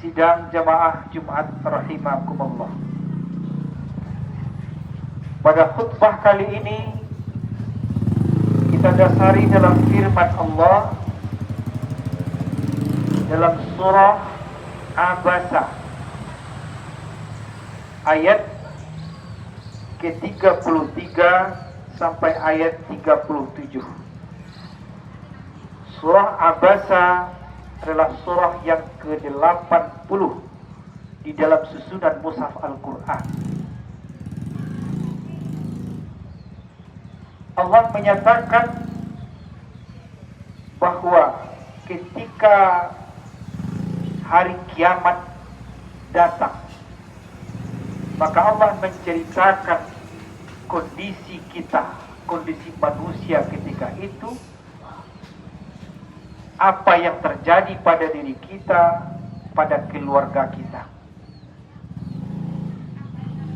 Sidang jamaah Jumat rahimakumullah. Pada khutbah kali ini kita dasari dalam firman Allah dalam surah Abasa ayat ke-33 sampai ayat 37. Surah Abasa adalah surah yang ke-80 di dalam susunan mushaf Al-Quran. Allah menyatakan bahwa ketika hari kiamat datang, maka Allah menceritakan kondisi kita, kondisi manusia ketika itu, apa yang terjadi pada diri kita, pada keluarga kita.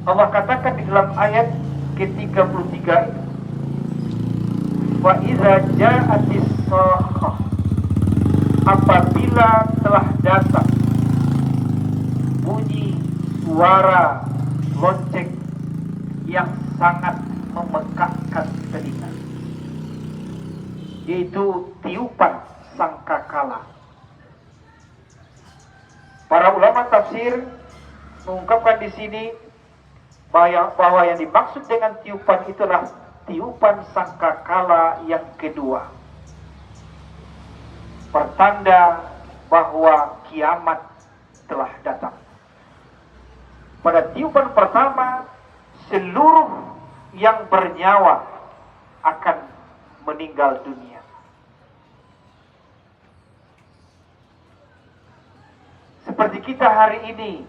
Allah katakan di dalam ayat ke-33 itu, wa idza ja'atis sakhah, apabila telah datang bunyi suara lonceng yang sangat memekakkan telinga, yaitu tiupan sangkakala. Para ulama tafsir mengungkapkan di sini bahwa yang dimaksud dengan tiupan itulah tiupan sangkakala yang kedua, pertanda bahwa kiamat telah datang. Pada tiupan pertama, seluruh yang bernyawa akan meninggal dunia. Seperti kita hari ini,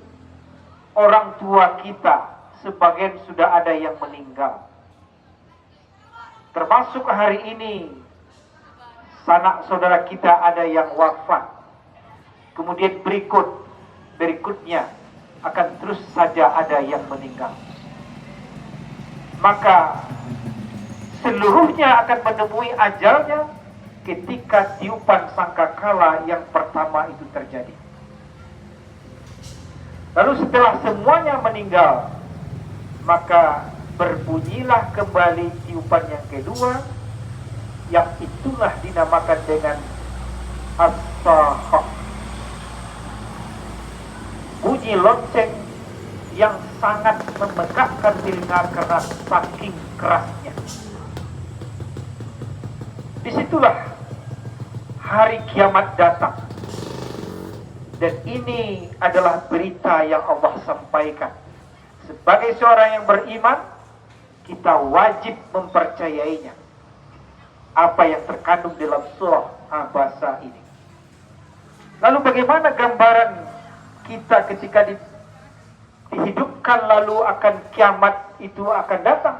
orang tua kita sebagian sudah ada yang meninggal. Termasuk hari ini, sanak saudara kita ada yang wafat. Kemudian berikutnya akan terus saja ada yang meninggal. Maka seluruhnya akan menemui ajalnya ketika tiupan sangkakala yang pertama itu terjadi. Lalu setelah semuanya meninggal, maka berbunyilah kembali tiupan yang kedua, yang itulah dinamakan dengan as-sakhah. Bunyi lonceng yang sangat memegakkan telinga karena saking kerasnya. Disitulah hari kiamat datang. Dan ini adalah berita yang Allah sampaikan. Sebagai seorang yang beriman, kita wajib mempercayainya. Apa yang terkandung dalam surah Abasa ini. Lalu bagaimana gambaran kita ketika dihidupkan lalu akan kiamat itu akan datang?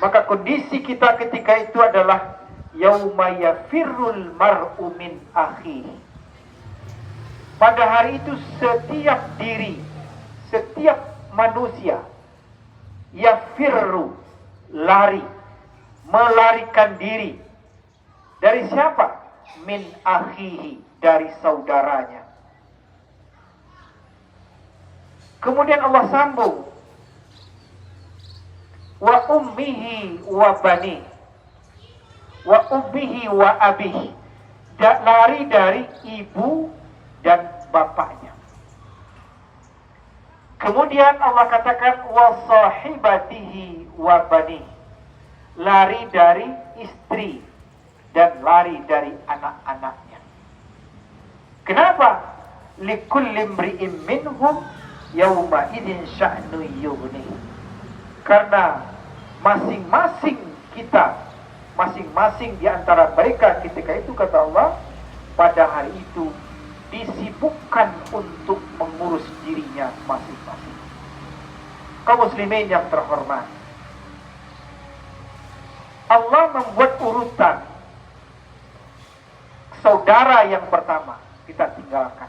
Maka kondisi kita ketika itu adalah yauma yafirrul mar'u min akhihi. Pada hari itu setiap diri, setiap manusia yafirru, lari, melarikan diri. Dari siapa? Min akhihi, dari saudaranya. Kemudian Allah sambung, wa ummihi wa bani, wa ummihi wa abihi, lari dari ibu dan bapaknya. Kemudian Allah katakan wa sahibatihi wa bani, lari dari istri dan lari dari anak-anaknya. Kenapa? Likulli imri'in minhum yauma idzin sya'nu yughni. Karena masing-masing kita, masing-masing di antara mereka ketika itu, kata Allah, pada hari itu disibukkan untuk mengurus dirinya masing-masing. Kaum muslimin yang terhormat, Allah membuat urutan. Saudara yang pertama kita tinggalkan,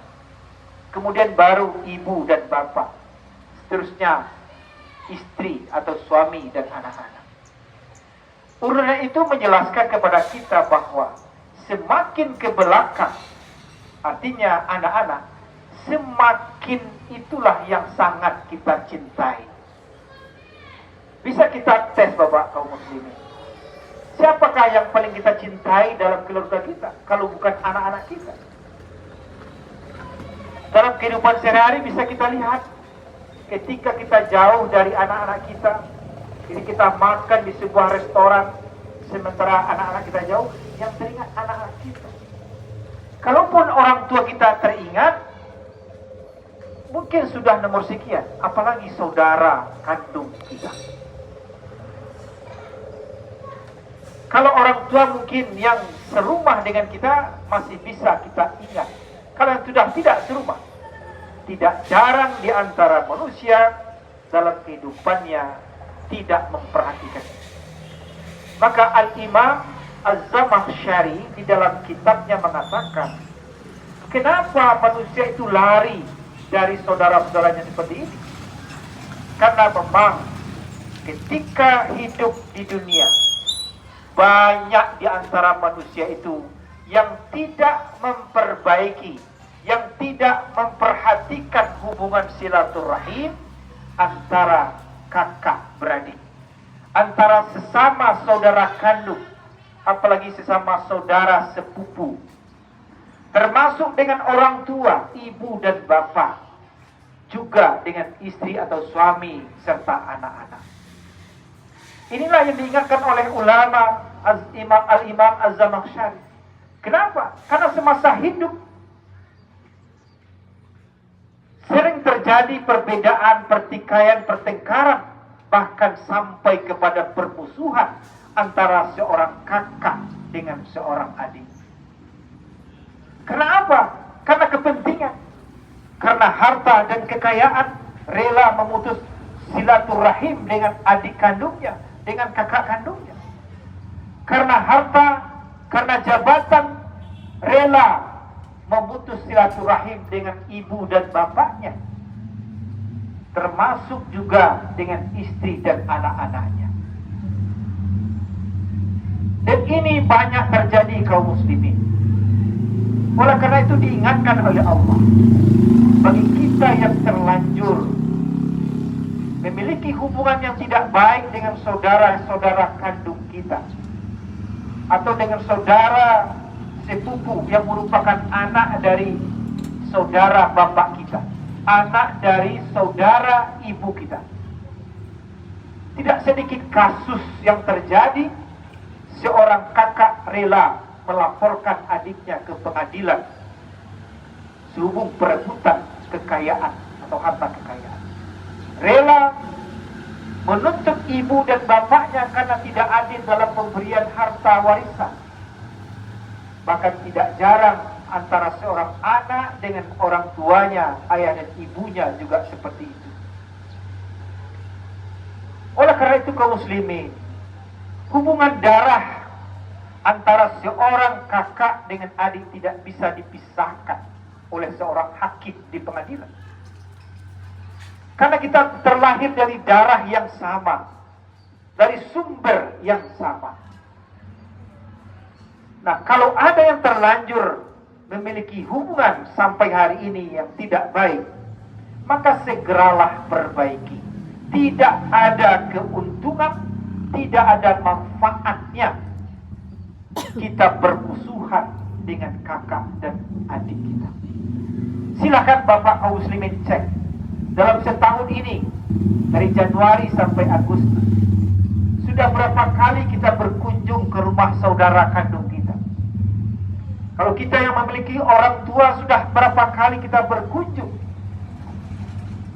kemudian baru ibu dan bapak, seterusnya istri atau suami dan anak-anak. Urutan itu menjelaskan kepada kita bahwa semakin ke belakang, artinya anak-anak, semakin itulah yang sangat kita cintai. Bisa kita tes Bapak kaum muslimin. Siapakah yang paling kita cintai dalam keluarga kita kalau bukan anak-anak kita? Dalam kehidupan sehari-hari bisa kita lihat ketika kita jauh dari anak-anak kita, jadi kita makan di sebuah restoran sementara anak-anak kita jauh, yang teringat anak-anak kita. Kalaupun orang tua kita teringat, mungkin sudah nomor sekian, apalagi saudara kandung kita. Kalau orang tua mungkin yang serumah dengan kita masih bisa kita ingat. Kalau yang sudah tidak serumah, tidak jarang di antara manusia dalam kehidupannya tidak memperhatikan. Maka Al-Imam Az-Zamakhsyari di dalam kitabnya mengatakan, kenapa manusia itu lari dari saudara-saudaranya seperti ini? Karena memang ketika hidup di dunia, banyak di antara manusia itu yang tidak memperbaiki, yang tidak memperhatikan hubungan silaturahim antara kakak beradik, antara sesama saudara kandung, apalagi sesama saudara sepupu, termasuk dengan orang tua, ibu dan bapak, juga dengan istri atau suami serta anak-anak. Inilah yang diingatkan oleh ulama Al-Imam Az-Zamakhsyari. Kenapa? Karena semasa hidup sering terjadi perbedaan, pertikaian, pertengkaran, bahkan sampai kepada permusuhan antara seorang kakak dengan seorang adik. Karena apa? Karena kepentingan, karena harta dan kekayaan, rela memutus silaturahim dengan adik kandungnya, dengan kakak kandungnya. Karena harta, karena jabatan, rela memutus silaturahim dengan ibu dan bapaknya, termasuk juga dengan istri dan anak-anaknya. Dan ini banyak terjadi kaum muslimin. Oleh karena itu diingatkan oleh Allah, bagi kita yang terlanjur memiliki hubungan yang tidak baik dengan saudara-saudara kandung kita, atau dengan saudara sepupu yang merupakan anak dari saudara bapak kita, anak dari saudara ibu kita. Tidak sedikit kasus yang terjadi, seorang kakak rela melaporkan adiknya ke pengadilan sehubung perebutan kekayaan atau harta kekayaan. Rela menuntut ibu dan bapaknya karena tidak adil dalam pemberian harta warisan. Bahkan tidak jarang antara seorang anak dengan orang tuanya, ayah dan ibunya juga seperti itu. Oleh karena itu kaum muslimin, hubungan darah antara seorang kakak dengan adik tidak bisa dipisahkan oleh seorang hakim di pengadilan. Karena kita terlahir dari darah yang sama, dari sumber yang sama. Nah, kalau ada yang terlanjur memiliki hubungan sampai hari ini yang tidak baik, maka segeralah perbaiki. Tidak ada keuntungan, tidak ada manfaatnya kita bermusuhan dengan kakak dan adik kita. Silakan Bapak kaum muslimin cek, dalam setahun ini, dari Januari sampai Agustus, sudah berapa kali kita berkunjung ke rumah saudara kandung kita? Kalau kita yang memiliki orang tua, sudah berapa kali kita berkunjung?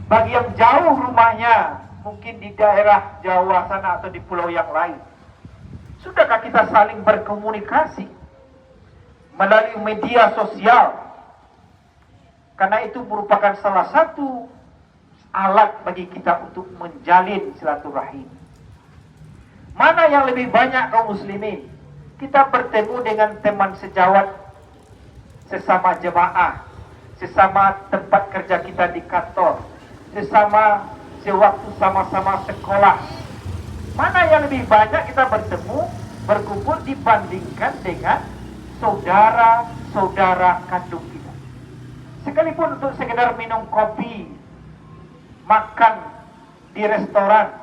Bagi yang jauh rumahnya, mungkin di daerah Jawa sana atau di pulau yang lain, sudahkah kita saling berkomunikasi melalui media sosial? Karena itu merupakan salah satu alat bagi kita untuk menjalin silaturahim. Mana yang lebih banyak kaum muslimin? Kita bertemu dengan teman sejawat, sesama jemaah, sesama tempat kerja kita di kantor, sesama sewaktu sama-sama sekolah. Mana yang lebih banyak kita bertemu, berkumpul dibandingkan dengan saudara-saudara kandung kita? Sekalipun untuk sekedar minum kopi, makan di restoran,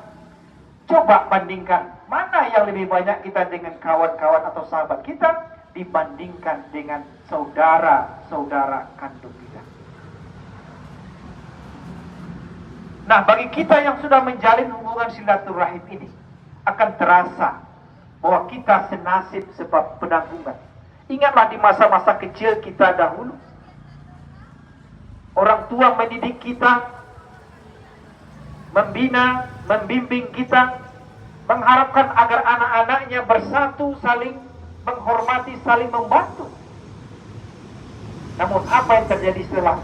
coba bandingkan mana yang lebih banyak kita dengan kawan-kawan atau sahabat kita dibandingkan dengan saudara-saudara kandung kita. Nah, bagi kita yang sudah menjalin hubungan silaturahim ini, akan terasa bahwa kita senasib sebab penanggungan. Ingatlah di masa-masa kecil kita dahulu, orang tua mendidik kita, membina, membimbing kita, mengharapkan agar anak-anaknya bersatu, saling menghormati, saling membantu. Namun apa yang terjadi setelah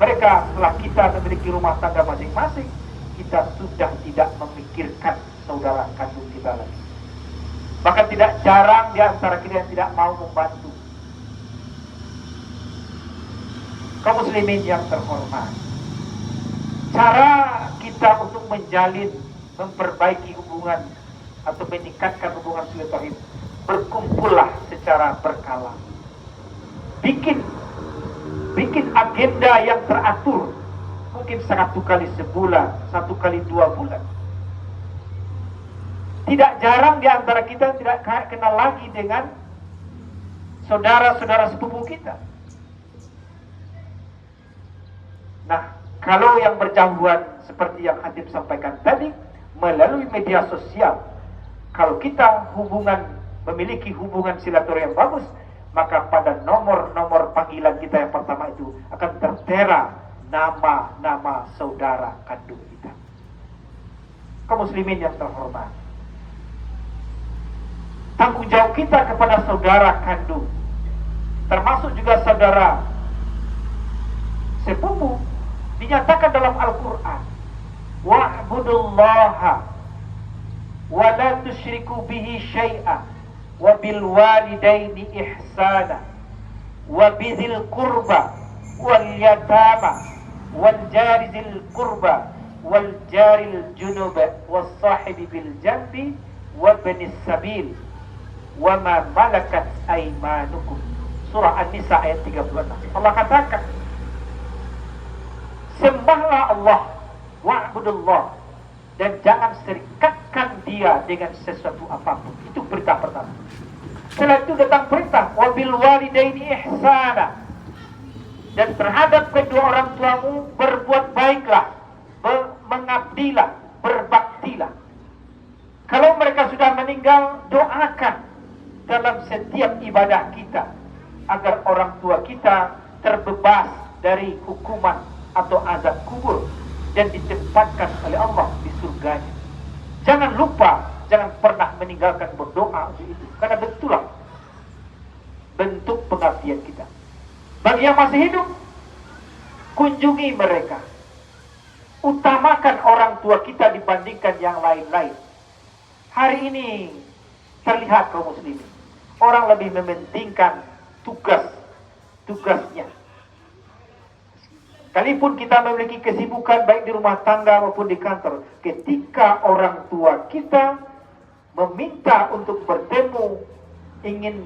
kita memiliki rumah tangga masing-masing, kita sudah tidak memikirkan saudara kandung kita lagi. Bahkan tidak jarang di antara kita yang tidak mau membantu. Kaum muslimin yang terhormat, cara kita untuk menjalin, memperbaiki hubungan atau meningkatkan hubungan silaturahim, berkumpullah secara berkala. Bikin agenda yang teratur, mungkin 1 kali sebulan, 1 kali 2 bulan. Tidak jarang di antara kita tidak kenal lagi dengan saudara-saudara sepupu kita. Nah, kalau yang berjauhan seperti yang Hatib sampaikan tadi, melalui media sosial, kalau kita memiliki hubungan silaturahim yang bagus, maka pada nomor-nomor panggilan kita yang pertama itu akan tertera nama-nama saudara kandung kita. Kaum muslimin yang terhormat, tanggung jawab kita kepada saudara kandung, termasuk juga saudara sepupu, dinyatakan dalam Al-Quran, wa'budullaha wa la tusyriku bihi syai'a wa bil walidaini ihsana wa bidhil qurba wal yatama wal jari dzil qurba wal jaril junub was sahibi bil janbi wa banis sabil wa ma malakat aymanukum. Surah An-Nisa ayat 36. Allah katakan, sembahlah Allah, wa'budullah, dan jangan serikatkan dia dengan sesuatu apapun. Itu perintah pertama. Setelah itu datang perintah, wabil walidaini ihsana, dan terhadap kedua orang tuamu berbuat baiklah, mengabdilah, berbaktilah. Kalau mereka sudah meninggal, doakan dalam setiap ibadah kita agar orang tua kita terbebas dari hukuman atau azab kubur dan ditempatkan oleh Allah di surganya. Jangan lupa, jangan pernah meninggalkan berdoa untuk itu, karena betullah bentuk pengabdian kita. Bagi yang masih hidup, kunjungi mereka, utamakan orang tua kita dibandingkan yang lain-lain. Hari ini terlihat kaum muslimin, orang lebih mementingkan tugasnya. Sekalipun kita memiliki kesibukan baik di rumah tangga maupun di kantor, ketika orang tua kita meminta untuk bertemu, ingin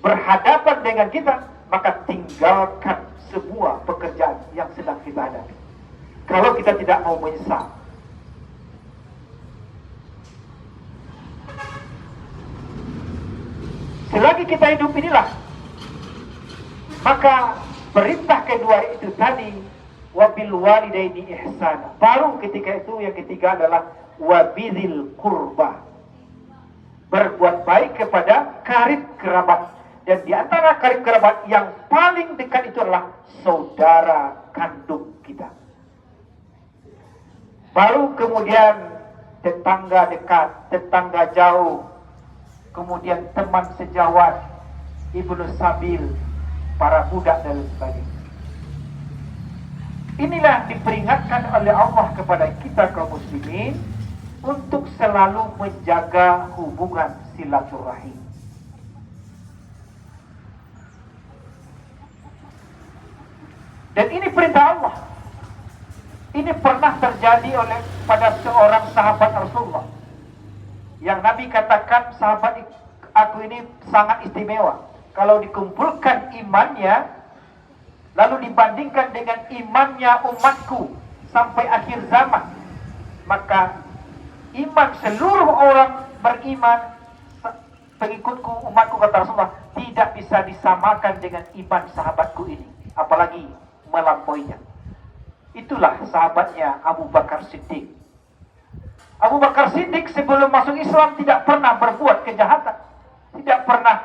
berhadapan dengan kita, maka tinggalkan semua pekerjaan yang sedang kita hadapi. Kalau kita tidak mau menyesal. Selagi kita hidup inilah, maka perintah kedua itu tadi, wabil walidaini ihsana. Baru ketika itu yang ketiga adalah wabidil qurba, berbuat baik kepada karib kerabat. Dan di antara karib kerabat yang paling dekat itu adalah saudara kandung kita. Baru kemudian tetangga dekat, tetangga jauh, kemudian teman sejawat, ibnu sabil, para budak dan sebagainya. Inilah diperingatkan oleh Allah kepada kita kaum muslimin untuk selalu menjaga hubungan silaturahim. Dan ini perintah Allah. Ini pernah terjadi pada seorang sahabat Rasulullah, yang Nabi katakan, sahabat aku ini sangat istimewa. Kalau dikumpulkan imannya, lalu dibandingkan dengan imannya umatku sampai akhir zaman, maka iman seluruh orang beriman pengikutku, umatku, kata Rasulullah, tidak bisa disamakan dengan iman sahabatku ini, apalagi melampauinya. Itulah sahabatnya Abu Bakar Siddiq. Abu Bakar Siddiq sebelum masuk Islam tidak pernah berbuat kejahatan, tidak pernah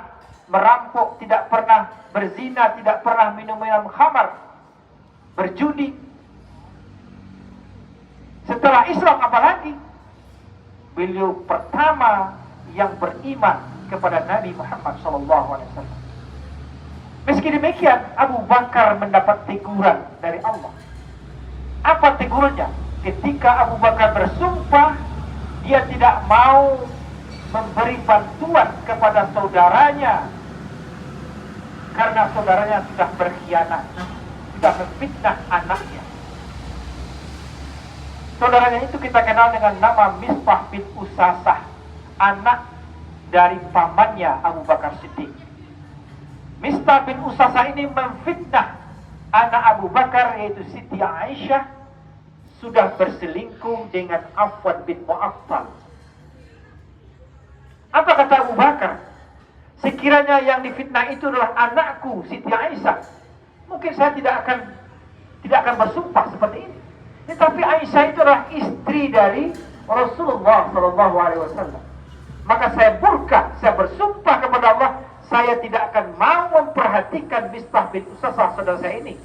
merampok, tidak pernah berzina, tidak pernah minum khamar, berjudi. Setelah Islam apalagi, beliau pertama yang beriman kepada Nabi Muhammad SAW. Meski demikian, Abu Bakar mendapat teguran dari Allah. Apa tegurannya? Ketika Abu Bakar bersumpah, dia tidak mau memberi bantuan kepada saudaranya karena saudaranya sudah berkhianat, sudah memfitnah anaknya. Saudaranya itu kita kenal dengan nama Misbah bin Usasah, anak dari pamannya Abu Bakar Siddiq. Misbah bin Usasah ini memfitnah anak Abu Bakar, yaitu Siti Aisyah, sudah berselingkuh dengan Affan bin Mu'attal. Apa kata Abu Bakar? Sekiranya yang difitnah itu adalah anakku Siti Aisyah, mungkin saya tidak akan bersumpah seperti ini. Tetapi Aisyah itu adalah istri dari Rasulullah SAW. Maka saya burka, saya bersumpah kepada Allah, saya tidak akan mau memperhatikan Misbah bin Usasah, saudara saya ini.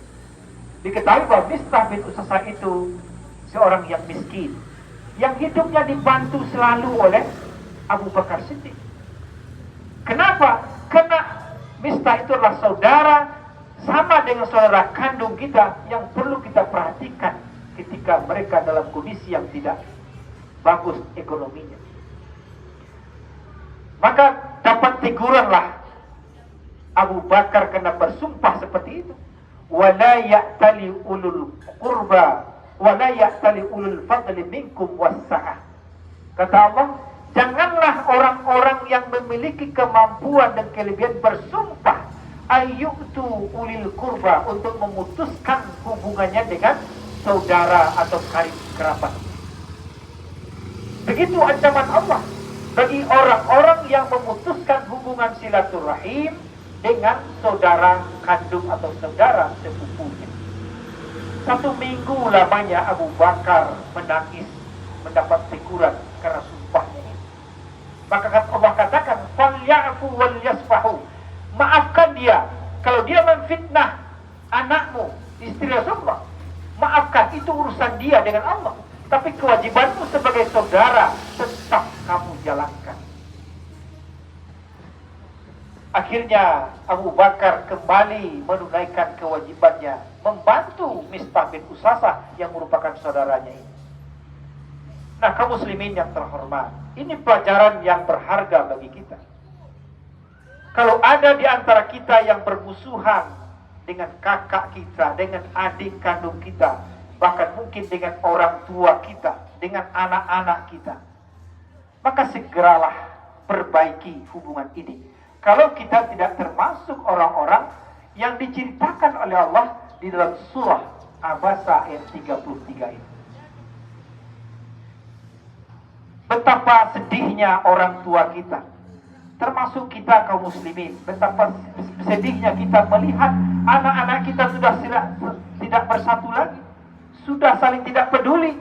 Diketahui bahwa Misbah bin Usasah itu seorang yang miskin, yang hidupnya dibantu selalu oleh Abu Bakar Siddiq. Kenapa? Karena Misbah itu adalah saudara, sama dengan saudara kandung kita, yang perlu kita perhatikan ketika mereka dalam kondisi yang tidak bagus ekonominya. Maka dapat teguranlah Abu Bakar karena bersumpah seperti itu. Wala ya'tali ulul qurba wala ya'tali ulul fadli minkum wassa'ah. Kata Allah, janganlah orang-orang yang memiliki kemampuan dan kelebihan bersumpah ayyutu ulil qurba, untuk memutuskan hubungannya dengan saudara atau karib kerabat. Begitu ancaman Allah bagi orang-orang yang memutuskan hubungan silaturahim dengan saudara kandung atau saudara sepupunya. 1 minggu lamanya Abu Bakar menangis mendapat teguran karena sumpahnya ini. Maka Allah katakan, "Falyafu wal yasfahu." Maafkan dia. Kalau dia memfitnah anakmu, istri Rasulullah, maafkan, itu urusan dia dengan Allah. Tapi kewajibanmu sebagai saudara tetap kamu jalankan. Akhirnya Abu Bakar kembali menunaikan kewajibannya, membantu Misbah bin Usasah yang merupakan saudaranya ini. Nah, kaum muslimin yang terhormat, ini pelajaran yang berharga bagi kita. Kalau ada di antara kita yang bermusuhan dengan kakak kita, dengan adik kandung kita, bahkan mungkin dengan orang tua kita, dengan anak-anak kita, maka segeralah perbaiki hubungan ini. Kalau kita tidak termasuk orang-orang yang diceritakan oleh Allah di dalam surah Abasa ayat 33 ini. Betapa sedihnya orang tua kita, termasuk kita kaum muslimin. Betapa sedihnya kita melihat anak-anak kita sudah tidak bersatu lagi, sudah saling tidak peduli.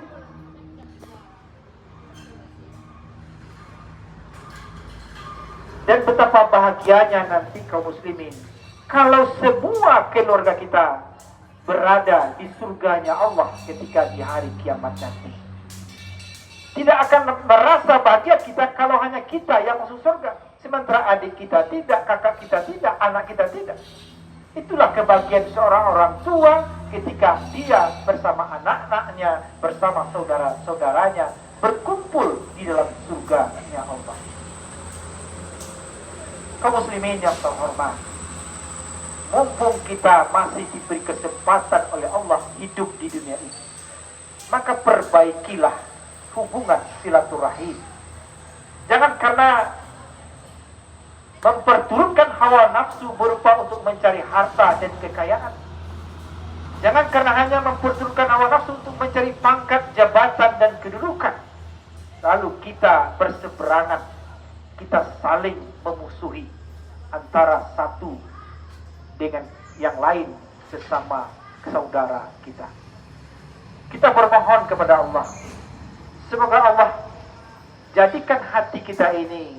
Dan betapa bahagianya nanti kaum muslimin kalau semua keluarga kita berada di surganya Allah ketika di hari kiamat nanti. Tidak akan merasa bahagia kita kalau hanya kita yang masuk surga, sementara adik kita tidak, kakak kita tidak, anak kita tidak. Itulah kebahagiaan seorang orang tua ketika dia bersama anak-anaknya, bersama saudara-saudaranya, berkumpul di dalam surganya Allah. Kaum muslimin yang terhormat, mumpung kita masih diberi kesempatan oleh Allah hidup di dunia ini, maka perbaikilah hubungan silaturahim. Jangan karena memperturutkan hawa nafsu berupa untuk mencari harta dan kekayaan, Jangan karena hanya memperturutkan hawa nafsu untuk mencari pangkat, jabatan, dan kedudukan, lalu kita berseberangan, kita saling memusuhi antara satu dengan yang lain sesama saudara kita. Kita bermohon kepada Allah, semoga Allah jadikan hati kita ini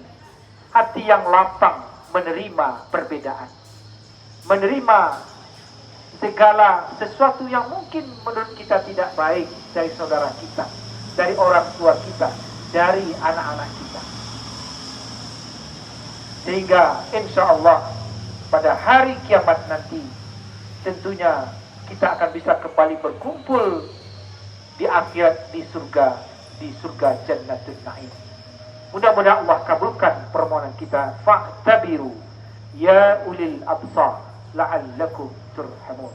hati yang lapang menerima perbedaan, menerima segala sesuatu yang mungkin menurut kita tidak baik dari saudara kita, dari orang tua kita, dari anak-anak kita. Sehingga insya Allah pada hari kiamat nanti tentunya kita akan bisa kembali berkumpul di akhirat, di surga Jannatul Naim. Mudah-mudahan Allah kabulkan permohonan kita. Fa'tabiru ya ulil absar la'allakum turhamun.